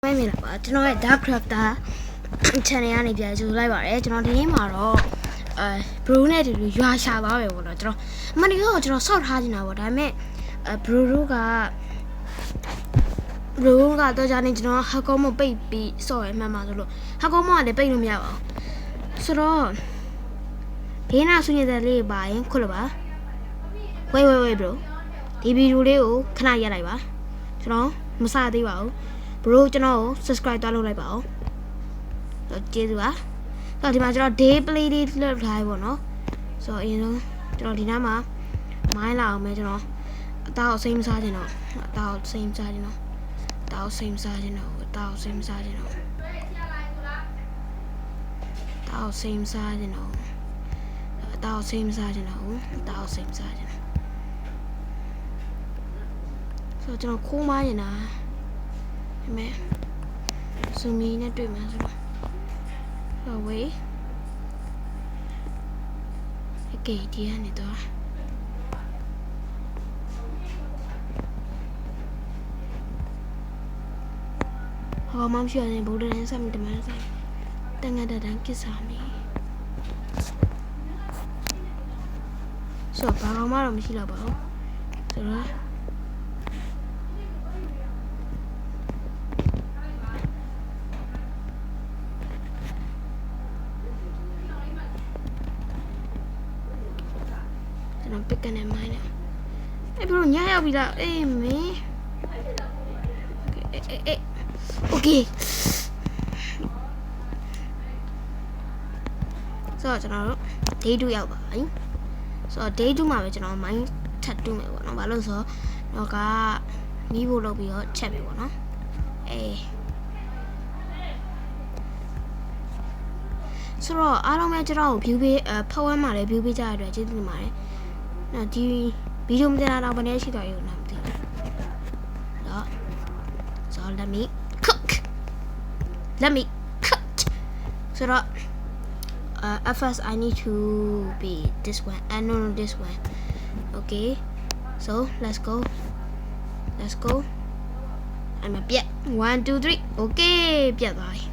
ไม่มีหรอกကျွန်တော်ရဲ့ Dark Crafter channel ကနေပြန်ကြိုလိုက်ပါတယ်ကျွန်တော်ဒီနေ့မှာတော့bro နဲ့တူတူရွာရှာသွားပဲပေါ့နော်ကျွန်တော်အမှန်တကယ်တော့ကျွန်တော်ဆောက်ထားနေတာပေါ့ဒါပေမဲ့ bro ကတော့ကြာနေကျွန်တော်ဟာကောမပိတ်ပြီးဆော့ရမှန်ပါဆိုလို့ဟာကောမကလည်းပိတ်လို့မရပါဘူးဆိုတော့ဘေးနာဆွနေတယ်လေးပါရင်ခွတ်လို့ပါဝေး bro ဒီဗီဒီယိုလေးကိုခဏရက်လိုက်ပါကျွန်တော်မစသေးပါဘူး bro ကျွန်တော်ကို subscribe သွားလုပ်လိုက်ပါဦးကျေးဇူးပါဆိုတော့ဒီမှာကျွန်တော် day play လေးလုပ်ထားရပါတော့ဆိုတော့အရင်ဆုံးကျွန်တော်ဒီနားမှာမိုင်းလာအောင်မယ်ကျွန်တော်အသားကိုစိမ့်မစားခြင်းတော့အသားကိုစိမ့်မစားခြင်းတော့အသားကိုစိမ့်မစားခြင်းတော့အသားကိုစိမ့်မစားခြင်းတော့အသားကိုစိမ့်မစားခြင်းတော့အသားကိုစိမ့်မစားခြင်းတော့အသားကိုစိမ့်မစားခြင်းတော့ဆိုတော့ကျွန်တော်ခိုးမရင်တာမဲဇူမီနဲ့တွေ့မှာဆိုတော့ဝေးအကေဒီကနေတော့ဟောမရှိရရင်ဘုဒ္ဓနဲ့ဆက်မိတမန်ဆိုင်တန်ငါတန်ကိစ္စမီဆိုတော့ဘာမှတော့မရှိတော့ပါဘူးဆိုတော့ပစ်ကနေမိုင်းနေအဲ့ဘလို့ညရောက်ပြီလားအေးမင်းโอเคဆိုတော့ကျွန်တော်တို့ day 2ရောက်ပါပြီဆိုတော့ day 2မှာပဲကျွန်တော်မိုင်းထပ်တူးမယ်ပေါ့နော်ဘာလို့ဆိုတော့ကမီးဖို့လုပ်ပြီးတော့ချက်ပြီပေါ့နော်ဆိုတော့အားလုံးပဲကျွန်တော်ကို view ပေးဖတ်ဝမ်းမှာလည်း view ပေးကြရတဲ့အတွက်ကျေးဇူးတင်ပါတယ်နော်ဒီဗီဒီယိုမတင်တာတော့ဘယ်နဲ့ရှိတော့ရုံနဲ့မသိဘူးတော့ so let me cook so at first I need to be this one and no this one okay so let's go I'm a piet 1 2 3 okay ပြတ်သွားပြီ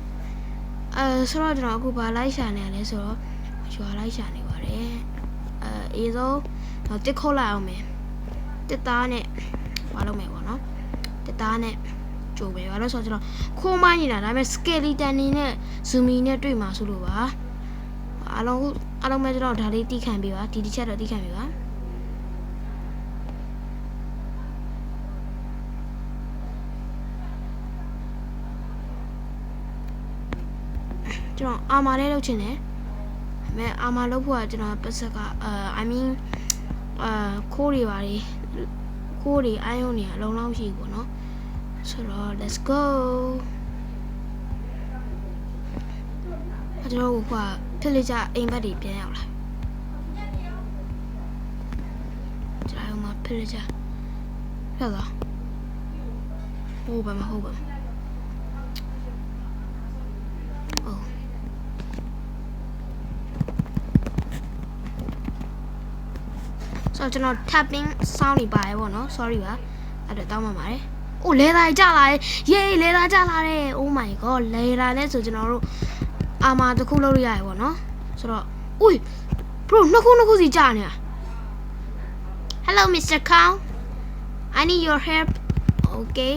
ဆိုတော့ကျွန်တော်အခုဘာလိုက်ရှာနေရလဲဆိုတော့ရွာလိုက်ရှာနေပါတယ်အေးဆုံးတစ်ခေါက်လိုက်အောင်မယ်တစ်သားနဲ့ဘာလုပ်မယ်ပေါ့နော်တစ်သားနဲ့ကြိုပဲဘာလို့ဆိုတော့ကျွန်တော်ခိုးမနေတာဒါပေမဲ့ skeleton နေနဲ့ zoom နဲ့တွေ့မှာဆိုလို့ပါအားလုံးပဲကျွန်တော်ဒါလေးတီးခံပေးပါဒီတစ်ချက်တော့တီးခံပေးပါကျွန်တော်အာမာလေးလုပ်ချင်တယ်ဒါပေမဲ့အာမာလုပ်ဖို့ကကျွန်တော်ပတ်ဆက်က I mean ခိုးတွေပါတယ်ခိုးတွေအိုင်းုံတွေအလုံးလုံးရှိပေါ့နော်ဆိုတော့ let's go ကျွန်တော်ကဖြစ်လေကြအိမ်ဘက်တွေပြန်ရောက်လာကျွန်တော်မှဖြစ်လေကြဟုတ်လားဟုတ်ပါမဟုတ်ပါဆိုတော့ကျွန်တော် tapping sound တွေပါတယ်ပေါ့နော် sorry ပါအဲ့တော့တောင်းပါပါတယ်။အိုးလေသာကြလာတယ်။ yay လေသာကြလာတယ်။ oh my god လေသာနဲ့ဆိုကျွန်တော်တို့အာမာတစ်ခုလုပ်လို့ရတယ်ပေါ့နော်။ဆိုတော့อุ้ย bro နှစ်ခုစီကြာနေတာ။ Hello Mr. Cow I need your help okay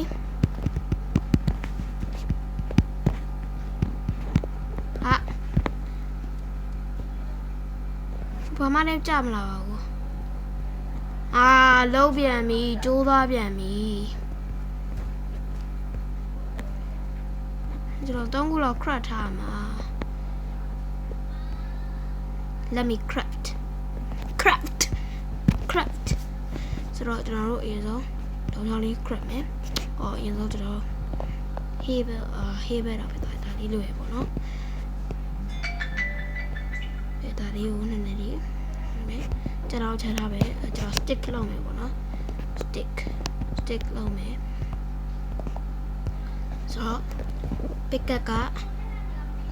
ဘာမှလည်းကြာမလာပါဘူးလုံးပြန်ပြီကျိုးသွားပြန်ပြီကျွန်တော်3ခုလောက် craft ထားမှာ let me craft ဆိုတော့ကျွန်တော်တို့အရင်ဆုံးတောင်းချောင်းလေး craft မယ်အရင်ဆုံးကျွန်တော် habe တော့ပဲဒါလေးလိုရပေါ့နော်ဒါလေးကိုနည်းနည်းလေးမယ်ကျွန်တော်ချထားပဲကျွန်တော် stick လုပ်မယ်ပေါ့နော် stick လုပ်မယ်ဆိုတော့ pickaxe က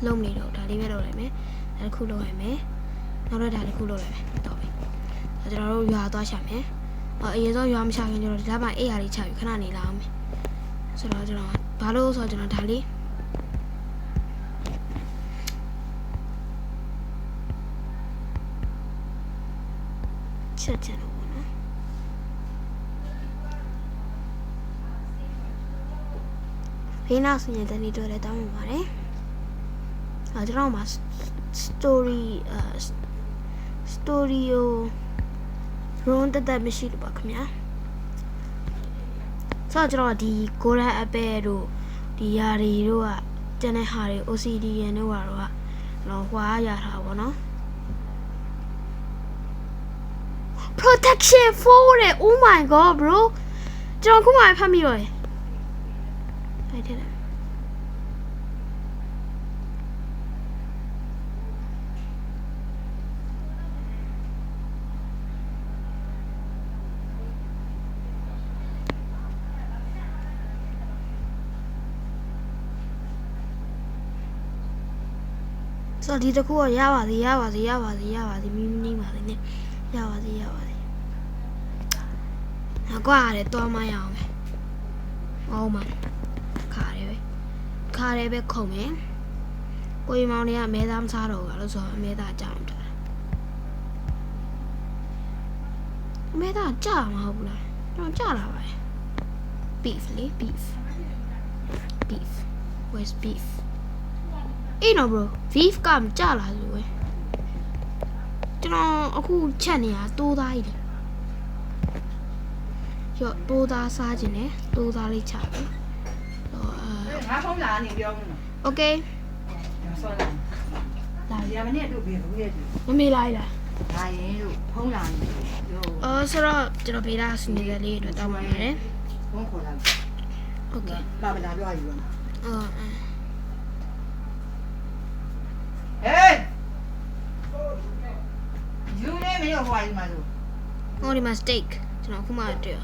လုံးနေတော့ဒါလေးပဲလုပ်လိုက်မယ်ဒါတစ်ခုလုပ်ရမယ်နောက်တော့ဒါတစ်ခုလုပ်လိုက်မယ်တော့ပြီကျွန်တော်တို့ရွာသွားရှာမယ်အရင်ဆုံးရွာမရှာခင်ကျွန်တော်ဒီလမ်းမှာအိပ်ရာလေးချပြီးခဏနေလာအောင်မယ်ဆိုတော့ကျွန်တော် ဘာလို့ဆိုတော့ကျွန်တော်ဒါလေးချက်ချင်လို့ပေါ့နော်ဖေးနာဆင်ရတဲ့နေ့တွေ့တဲ့တောင်းပန်ပါတယ်ကျွန်တော်မှာ story ကိုရုံးတက်မရှိလို့ပါခင်ဗျာဆိုတော့ကျွန်တော်ဒီ golden apple တို့ဒီယာရီတို့ကကျန်တဲ့ဟာတွေ OCD ရန်တို့ကတော့ကျွန်တော်ဟွာရထားပါတော့ protection 4တဲ့ oh my god bro ကျွန်တော်ခုမှဖတ်မိတော့ရယ်အဲ့တဲ့ဆိုတော့ဒီတခုကရပါသေးမင်းနေပါသေးနဲ့ရပါသေးကွာရတယ်တွားမရအောင်ပဲအော်မခါရဲပဲခုံမယ်ကိုရီမောင်တွေကမဲသားမစားတော့ဘူးလို့ဆိုတော့မဲသားကြောက်တယ်မဲသားကြာမဟုတ်ဘူးလားကျွန်တော်ကြာလာပါတယ် beef where's beef အေးနော် bro beef ကမကြလာလို့ပဲကျွန်တော်အခုချက်နေတာတိုးသားကြီးတယ်ရော့တိုးသားစားခြင်းနဲ့တိုးသားလေးချပဲငါဖုန်းလာနေပြောမှာ okay ဆောလာလာရမနဲ့တို့ပြေဘူးရဲ့မမေးလိုက်လားဒါရင်တို့ဖုန်းလာနေပြောဆိုတော့ကျွန်တော်ဖေးတာစနေလေးအတွက်တောင်းပါမယ်ဖုန်းခေါ်လာ okay လာမလာပြောရည်ပါယူနေမရောဟွာဒီမှာလို့ဟိုဒီမှာ steak ကျွန်တော်ခုမှတွေ့ရ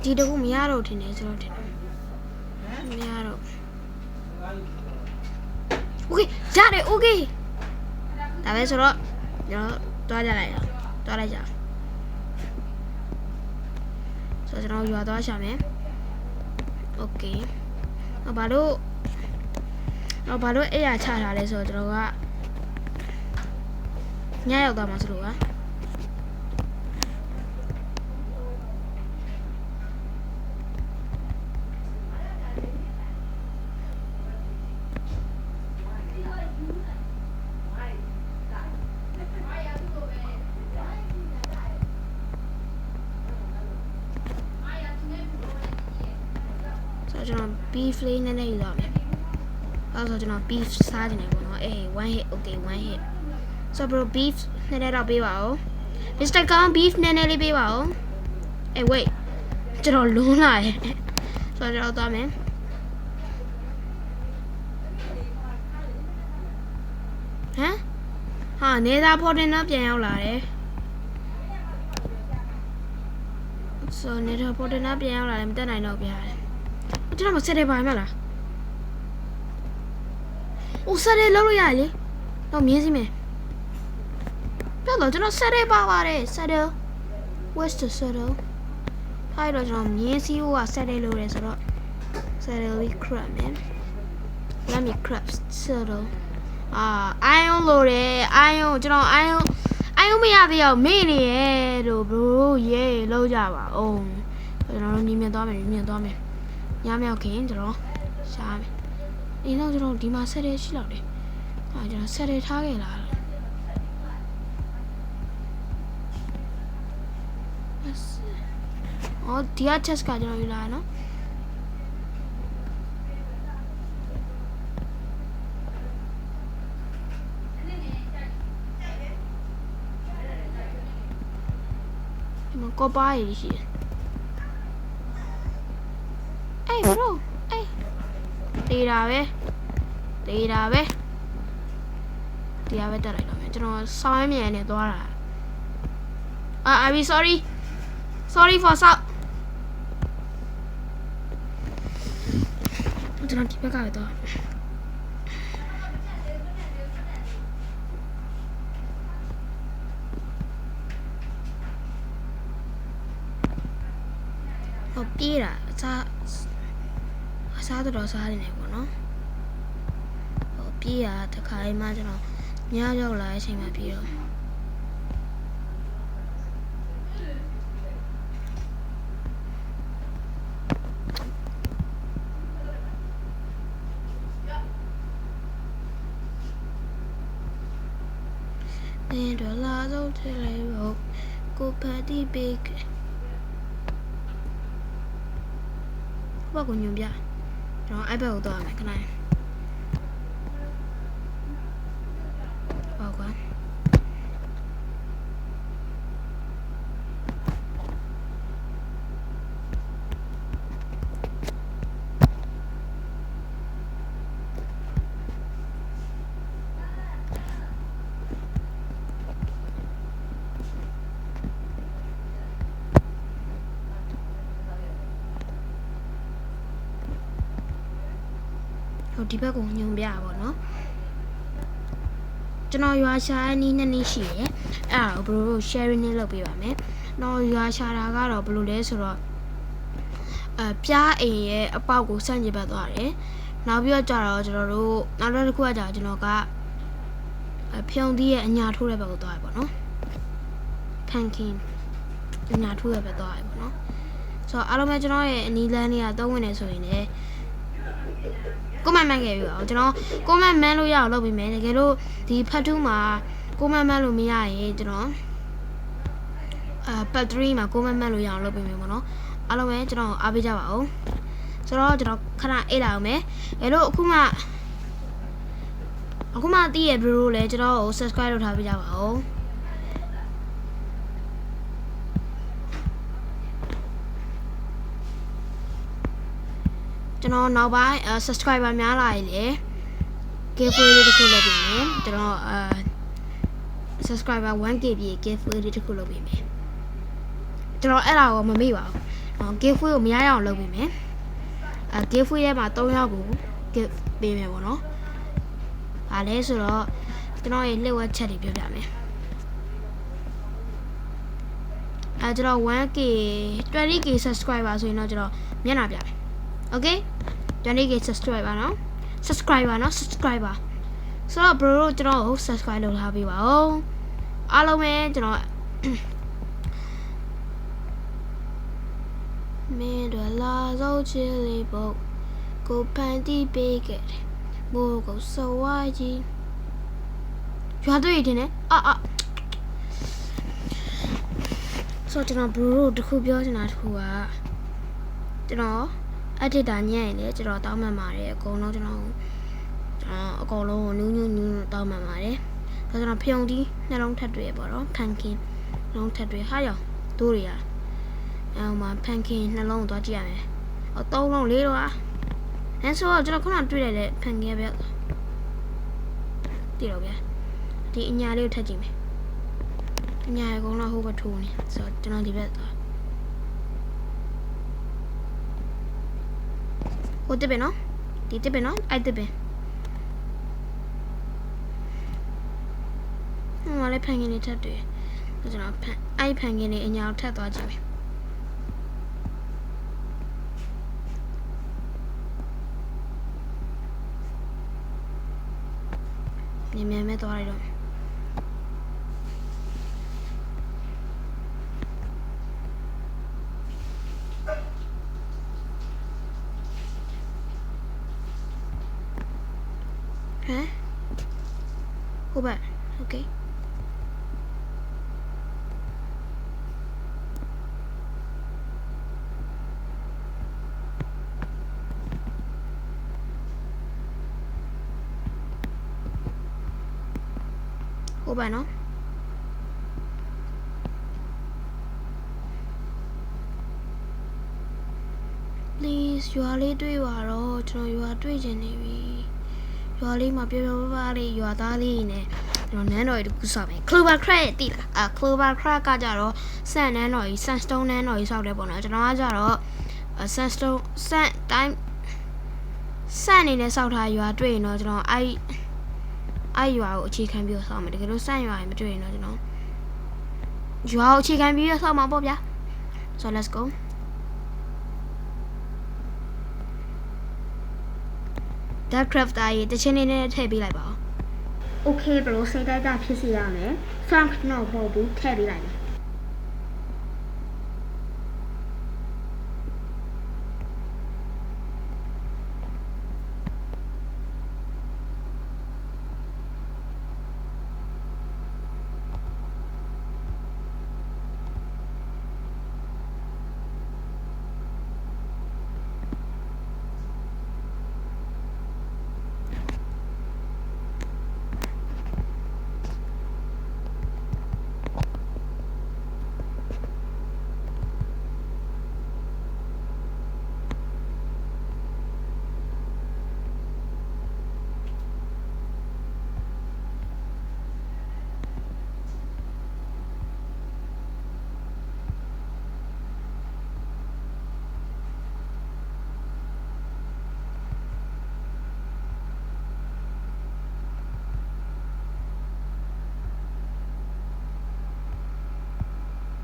ဒီတကူမရတော့ထင်တယ်ဆိုတော့ထင်တယ်မရတော့ okay ရတယ် okay ဒါပဲဆိုတော့ကျွန်တော်တွားကြလိုက်ကြဆိုတော့ကျွန်တော်ရွာသွားရှာမယ် okay ဘာလို့အဲ့ရချထားလဲဆိုတော့ကျွန်တော်ကညရောက်သွားမှာဆိုလို့ပါကျွန်တော် beef လေးနည်းနည်းယူသွားမယ်။အဲဆိုကျွန်တော် beef စားနေတယ်ပေါ့နော်။one hit okay one hit so bro beef နည်းနည်းတော့ပေးပါဦး Mr. Khan beef နည်းနည်းလေးပေးပါဦး wait ကျွန်တော်လွန်းလာရဲ့ဆိုတော့ကျွန်တော်သွားမယ်ဟာနေသားဖော်တင်တော့ပြန်ရောက်လာတယ်ဆိုနေသားဖော်တင်တော့ပြန်ရောက်လာတယ်မတက်နိုင်တော့ဗျာကျွန်တော်မဆက်တယ်ပါမလား။အိုဆက်တယ်လောက်လို့ရတယ်လေ။တော့မြင်းစီမယ်။ပြောတော့ကျွန်တော်ဆက်တယ်ပါပါတယ်ဆက်တယ် Where's the settle ဖိုင်တော့ကျွန်တော်မြင်းစီကဆက်တယ်လို့ရတယ်ဆိုတော့ settle we crab man let me crab settle iron လို့တယ် iron ကျွန်တော် iron မရသေးအောင်မေ့နေရဲ့တို့ bro ရေလောက်ကြပါအောင်ကျွန်တော်တို့မြင်သွားမယ်ညမြောက်ခင်ကျွန်တော်ရှားမယ်ဒီတော့ကျွန်တော်ဒီမှာဆက်ရဲရှိလောက်တယ်ကျွန်တော်ဆက်ရဲထားခဲ့လားဒီက chest ကကျွန်တော်ယူလာနော်ဒီမှာကောပါရရှိတယ်bro တေးတာပဲတက်လိုက်တော့မယ်ကျွန်တော်ဆောင်းရမြန်နဲ့သွားတာI be sorry for ဆောက်ကျွန်တော်ဒီဘက်ကပဲတော့ ပြေးတာအစားတော်စားနေတယ်ပေါ့နော်ဟိုပြေးတာတခါလေးမှကျွန်တော်ညရောက်လာတဲ့အချိန်မှာပြေးတော့ဒေါ်လာဆုံးထည့်လိုက်ဖို့ကိုဖတ်တီးပေးဘာကိုညွန်ပြကျွန်တော် iPad ကိုတော့ရမယ်ခဏဟောကွာဒီဘက်ကိုညွန်ပြပါဗောနော်ကျွန်တော်ရွာရှာတဲ့နည်းနှစ်နည်းရှိတယ်အဲ့ဒါကိုဘယ်လို sharing နဲ့လုပ်ပေးပါမယ်တော့ရွာရှာတာကတော့ဘယ်လိုလဲဆိုတော့ပြားအိမ်ရဲ့အပေါက်ကိုဆန့်ကျင်ဘက်သွားတယ်နောက်ပြီးတော့ကြတော့ကျွန်တော်တို့နောက်တစ်ခုကကြာကျွန်တော်ကဖြုံသီးရဲ့အညာထိုးတဲ့ဘက်ကိုသွားရပါတော့pumpkin အညာထိုးတဲ့ဘက်သွားရပါတော့ဆိုတော့အားလုံးပဲကျွန်တော်ရဲ့အနီးလန်းလေးကသုံးဝင်နေဆိုရင်လည်းကိုမန်မန်ခဲ့ပြီပါကျွန်တော်ကိုမန်မန်လို့ရအောင်လုပ်ပေးမယ်တကယ်လို့ဒီဖတ်တူးမှာကိုမန်မန်လို့မရရင်ကျွန်တော်ပတ်3မှာကိုမန်မန်လို့ရအောင်လုပ်ပေးမယ်ပေါ့နော်အားလုံးပဲကျွန်တော်အားပေးကြပါဦးဆိုတော့ကျွန်တော်ခဏအေးလာအောင်မယ်အဲ့တော့အခုမှသိရဘယ်လိုလဲကျွန်တော်ကို subscribe လုပ်ထားပေးကြပါဦးကျွန်တော်နောက်ပိုင်းsubscriber များလာရင်လေ giveaway လေးတစ်ခုလုပ်ပေးမယ်ကျွန်တော်subscriber 1k ပြည့် giveaway လေးတစ်ခုလုပ်ပေးမယ်ကျွန်တော်အဲ့ဒါကိုမမေ့ပါဘူး giveaway ကိုမရရအောင်လုပ်ပေးမယ်giveaway ရဲ့မှာ3ယောက်ကို give ပေးမယ်ပေါ့နော်။ဘာလဲဆိုတော့ကျွန်တော်ရဲ့လှည့်ဝက်ချက်တွေပြောပြမယ်။ကျွန်တော် 1k 20k subscriber ဆိုရင်တော့ကျွန်တော်မျက်နှာပြမယ်။ Okay 20k subscriber နော် subscriber ဆိုတော့ bro ကျွန်တော်ကို subscribe လုပ်ထားပေးပါဦးအားလုံးပဲကျွန်တော်မင်းတို့လာစိုးချစ်လေးပေါ့ကိုဖန်တီးပေးခဲ့တယ်မိုးကိုစောဝါကြီးရွာတွေ့တင်နေဆိုတော့ကျွန်တော် bro တခုပြောချင်တာတခုကကျွန်တော်editor ညံ့ရင်လေကျွန်တော်တောင်းမှန်ပါတယ်အကုန်လုံးကျွန်တော်အကုန်လုံးနူးတောင်းမှန်ပါတယ်ဒါကျွန်တော်ဖြုံတီးနှလုံးထပ်တွေ့ပေါ့နော် pumpkin နှလုံးထပ်တွေ့ဟာရောတို့တွေကမှာ pumpkin နှလုံးသွားကြည့်ရမယ်3လုံး4လုံးအဲဆိုတော့ကျွန်တော်ခုနတွေ့လိုက်တဲ့ pumpkin ပဲတည်တော့ဗျာဒီအညာလေးကိုထပ်ကြည့်မယ်အညာအကုန်လုံးဟိုဘက်ထိုးနေဆိုတော့ကျွန်တော်ဒီဘက်သွားဟိုတစ်ပင်နော်ဒီတစ်ပင်နော်အဲ့တစ်ပင်ဟိုလည်းဖန်ကင်းလေးထပ်တွေ့ကျွန်တော်အဲ့ဖန်ကင်းလေးအညာကိုထပ်သွားကြည့်မယ်မြန်မဲ့သွားလိုက်တော့ဟုတ်ပါโอเคဟုတ်ပါနော်please ရွာလေးတွေ့ပါတော့ကျွန်တော်ရွာတွေ့ချင်နေပြီရွာလေးမှာပြောပါလေးရွာသားလေးနဲ့ကျွန်တော်နန်းတော်ကြီးတခုဆောက်မယ် Clover Crag တိလားClover Crag ကကြတော့ Sand နန်းတော်ကြီး Sandstone နန်းတော်ကြီးဆောက်တယ်ပေါ့နော်ကျွန်တော်ကကြတော့ Sandstone Sand time Sand နေနဲ့ဆောက်ထားရွာတွေ့ရင်တော့ကျွန်တော်အဲ့ရွာကိုအခြေခံပြီးတော့ဆောက်မယ်တကယ်လို့ Sand ရွာရင်မတွေ့ရင်တော့ကျွန်တော်ရွာကိုအခြေခံပြီးတော့ဆောက်မှာပေါ့ဗျာ so let's go Dark Crafter ရေတချင်းလေးနဲ့ထည့်ပေးလိုက်ပါဦး Okay bro စိတ်တိုက်တာဖြစ်စီရမယ် Frank တော့မဟုတ်ဘူးထည့်ပေးလိုက်မယ်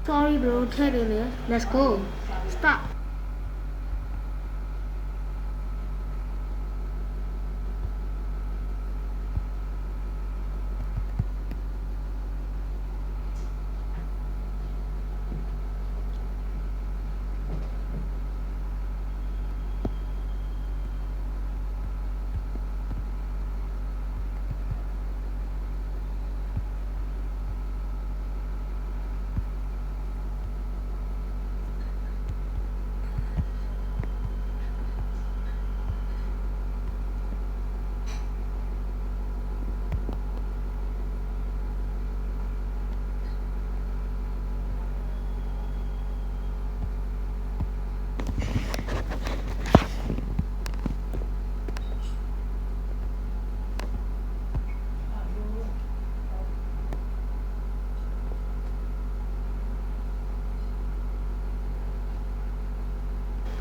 Sorry bro ထည့်ပေးမယ် Let's go Start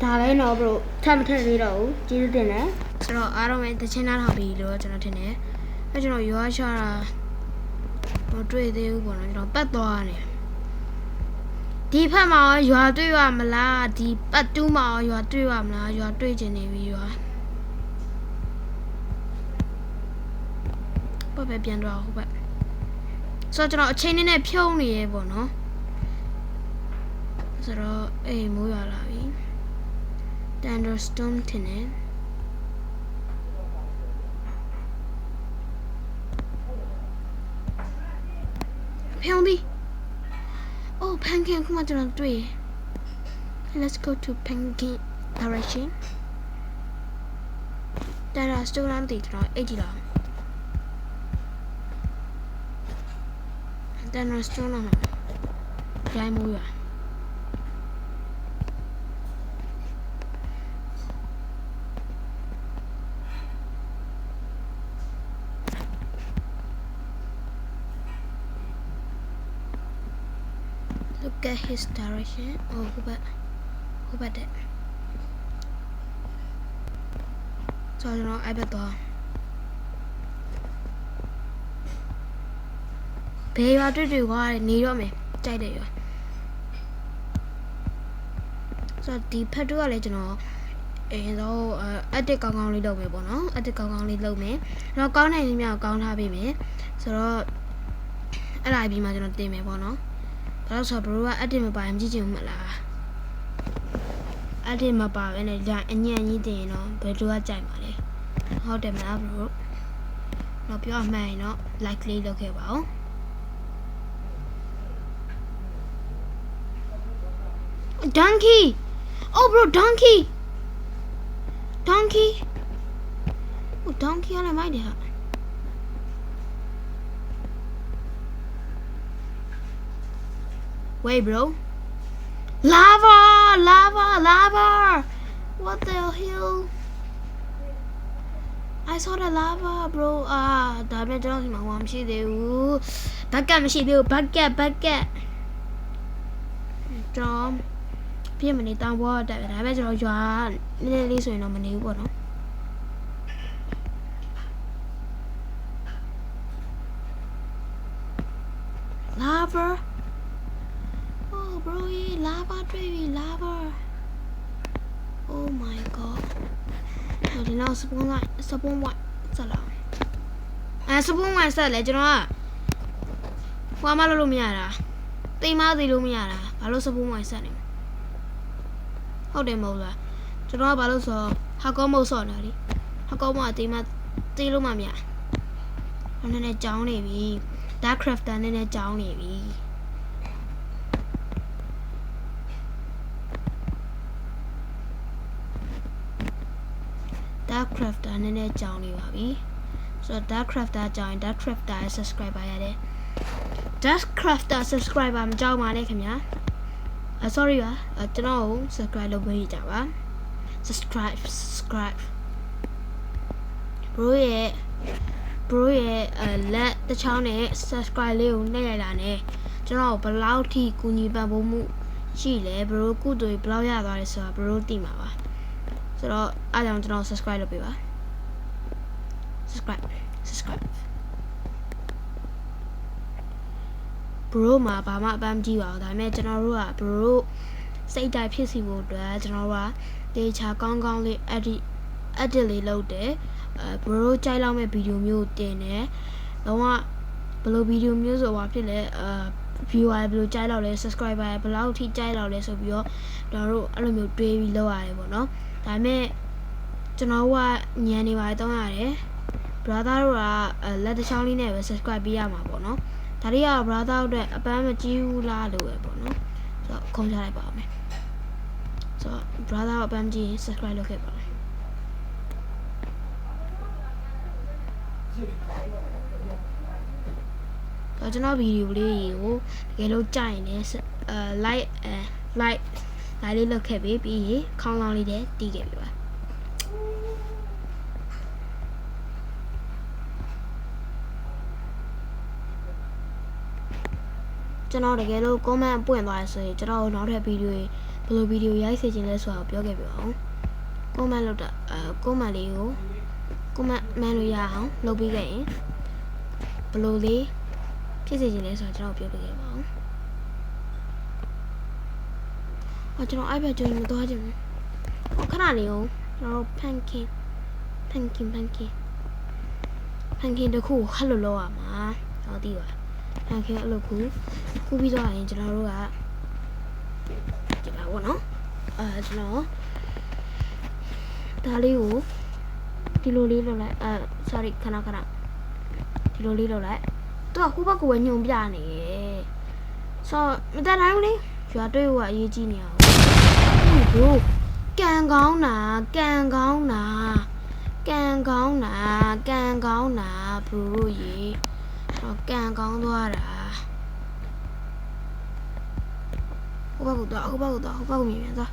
ဒါပဲနော် bro ထပ်မထည့်သေးတော့ဘူးကျေးဇူးတင်တယ်ဆိုတော့အားလုံးပဲတချင်းနားထောင်ပြီလို့ကျွန်တော်ထင်တယ်အဲကျွန်တော်ရွာချတာမတွေ့သေးဘူးပေါ့နော်ကျွန်တော်ပတ်သွားတယ်ဒီဖက်မှာရွာတွေ့ရမလားဒီပတ်တူးမှာရွာတွေ့ရမလားရွာတွေ့ကျင်နေပြီရွာဘယ်ပြန်တော့ဟုတ်ပဲဆိုတော့ကျွန်တော်အချိန်နဲ့ဖြုံးနေရပေါ့နော်ဆိုတော့အေးမိုးရွာလာပြီThunderstorm ထင်တယ်ဖြုံးပြီOh Pumpkin ခုမှကျွန်တော်တွေ့ Let's go to Pumpkin direction Thunderstorm တည်ကျွန်တော်အိတ်ကြည့်လာThunderstorm မှာရိုင်းမိုးရွာLook at his direction. Oh, who about that? So I don't know. I bet though. Pay what to do? What need on me? Try that. So the petrol legend. And so at the Kong little me, bono. At the Kong little me. No, Kong and me are Kong happy me. So I be my team, bono. ဒါဆိုဘရိုကအတစ်မပါရင်ကြည့်ချင်မလားအတစ်မပါဘဲနဲ့ညာအညံ့ကြီးတင်တော့ဘယ်လိုကကြိုက်မှာလဲဟုတ်တယ်မလားဘရိုတော့ပြောမှန်ရင်တော့ like လေးလုပ်ခဲ့ပါဦး Donkey Oh bro donkey Oh donkey ရမိုက်တယ်ဟာWait, bro. Lava! What the hell? I saw the lava, bro. Damn it, don't know what I'm saying. Bucket. John. Phía mình đi tao qua tại vì bây giờ cho nên đi rồi nó mình đi qua nó. Lava. Bro, lava baby, lava. Oh my god. ဒီနောက်စပွန်ဝိုင်ဆက်လာစပွန်ဝိုင်ဆက်လဲကျွန်တော်ကဟွာမလို့မရတာတိမ်မသေးလို့မရတာဘာလို့စပွန်ဝိုင်ဆက်နေဟုတ်တယ်မဟုတ်လားကျွန်တော်ကဘာလို့ဆိုဟာကောမုတ်ဆော့နေလေဟာကောမကတိမ်မသေးလို့မမရနည်းနည်းကြောင်းနေပြီ Dark Crafter နည်းနည်းကြောင်းနေပြီDark Crafter နည်းနည်းကြောင်းနေပါပြီဆိုတော့ Dark Crafter ကြောင်းရင် Dark Crafter subscriber ရတယ် Dark Crafter subscriber မကြောက်ပါနဲ့ခင်ဗျာsorry ပါကျွန်တော်ကို subscribe လုပ်ပေးကြပါ subscribe bro ရဲ့လက်တစ်ချောင်းနဲ့ subscribe လေးကိုနှိပ်လိုက်တာနဲ့ကျွန်တော်ဘယ်လောက်ထိကူညီပံ့ပိုးမှုရှိလဲ bro ကုသိုလ်ဘယ်လောက်ရသွားလဲဆိုတာ bro သိမှာပါဆိုတော့အားကြောင့်ကျွန်တော် subscribe လုပ်ပေးပါ subscribe bro မှာဘာမှအပန်းမကြည့်ပါဘူးဒါပေမဲ့ကျွန်တော်တို့က bro စိတ်တိုင်းဖြစ်စီဖို့အတွက်ကျွန်တော်တို့ကတေချာကောင်းကောင်းလေး edit လေးလုပ်တယ်bro ကြိုက်လောက်မဲ့ဗီဒီယိုမျိုးတင်တယ်တော့ဘယ်လိုဗီဒီယိုမျိုးဆိုဖြစ်လဲviewer ဘယ်လိုကြိုက်လောက်လဲ subscriber ဘယ်လောက်ထိကြိုက်လောက်လဲဆိုပြီးတော့ကျွန်တော်တို့အဲ့လိုမျိုးတွေးပြီးလုပ်ရတယ်ပေါ့နော်ဒါပေမဲ့ကျွန်တော်ကညံနေပါတယ်တောင်းရတယ် brother တို့ကလက်တစ်ချောင်းလေးနဲ့ပဲ subscribe ပေးရမှာပေါ့နော်ဒါတွေက brother တို့အတွက်အပန်းမကြည့်ဘူးလားလို့ပဲပေါ့နော်ဆိုတော့ခုံချလိုက်ပါမယ်ဆိုတော့ brother အပန်းကြည့် subscribe လုပ်ခဲ့ပါမယ်တော့ကျွန်တော်ဗီဒီယိုလေးကိုတကယ်လို့ကြိုက်ရင်လည်းlike လေးလုပ်ခဲ့ပြီးခေါင်းလောင်းလေးနဲ့တီးခဲ့ပြီပါကျွန်တော်တကယ်လို့ comment ပွင့်သွားရဆိုရင်ကျွန်တော်နောက်ထပ်ဗီဒီယိုဘယ်လိုဗီဒီယိုရိုက်စေချင်လဲဆိုတာကိုပြောခဲ့ပြအောင် comment လုပ်တာcomment လေးကို comment မှန်လို့ရအောင်လုပ်ပြီးခဲ့ရင်ဘယ်လိုလေးဖြစ်စေချင်လဲဆိုတော့ကျွန်တော်ပြောပြခဲ့ပါအောင်ကျွန်တော် iPad ကြိုရင်မသွားချင်ဘူးခဏလေးကိုကျွန်တော် pancake တခုဟတ်လို့လောက်ရမှာဟောသိပါpancake အလုပ်ခုပြီးတော့ရင်ကျွန်တော်တို့ကဒီပါဘောနော်ကျွန်တော်ဒါလေးကိုဒီလိုလေးလုပ်လိုက်sorry ခဏဒီလိုလေးလုပ်လိုက်သူကခုဘက်ကဝယ်ညုံပြနေရဲ့ဆိုမတတ်နိုင်ဘူးလေရွာတွေ့ကအရေးကြီးနေအောင်ဘို့ကန်ကောင်းတာဘို့ရေတော့ကန်ကောင်းသွားတာဟိုဘက်ကိုမြင်ပြန်သွား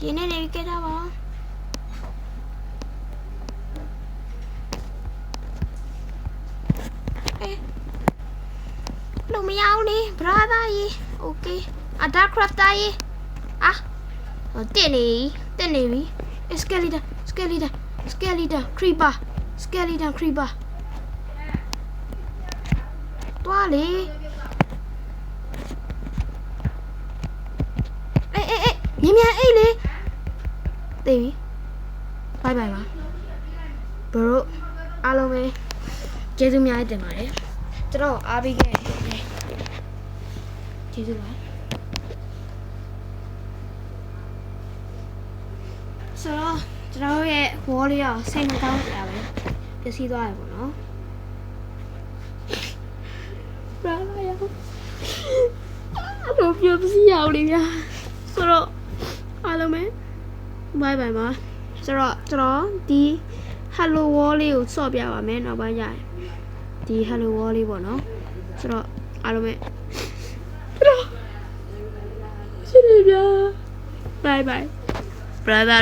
ရင်းနေကြတာပါလို့မရအောင်လေ brother ရေ okay Dark Crafter ရေတက်နေပြီ skeleton creeper တွားလေမြန်အိတ်လေသိပြီ bye bye ပါ bro အားလုံးပဲကျေးဇူးများတင်ပါတယ်ကျွန်တော်အားပေးခဲ့ကျေးဇူးပါဆိုတော့ကျွန်တော်ရဲ့ wall လေးရောစိတ်မကောင်းကြပဲပျက်စီးသွားရပေါ့နော်ဘာလဲရောအဲ့လိုပျက်စီးရအောင်လေဗျာဆိုတော့အားလုံးပဲ bye bye ပါဆိုတော့ကျွန်တော်ဒီ hello wall လေးကိုဆော့ပြပါမယ်နောက်ပိုင်းကျရင်ဒီ hello wall လေးပေါ့နော်ဆိုတော့အားလုံးပဲရှိနေဗျာ bye bye brother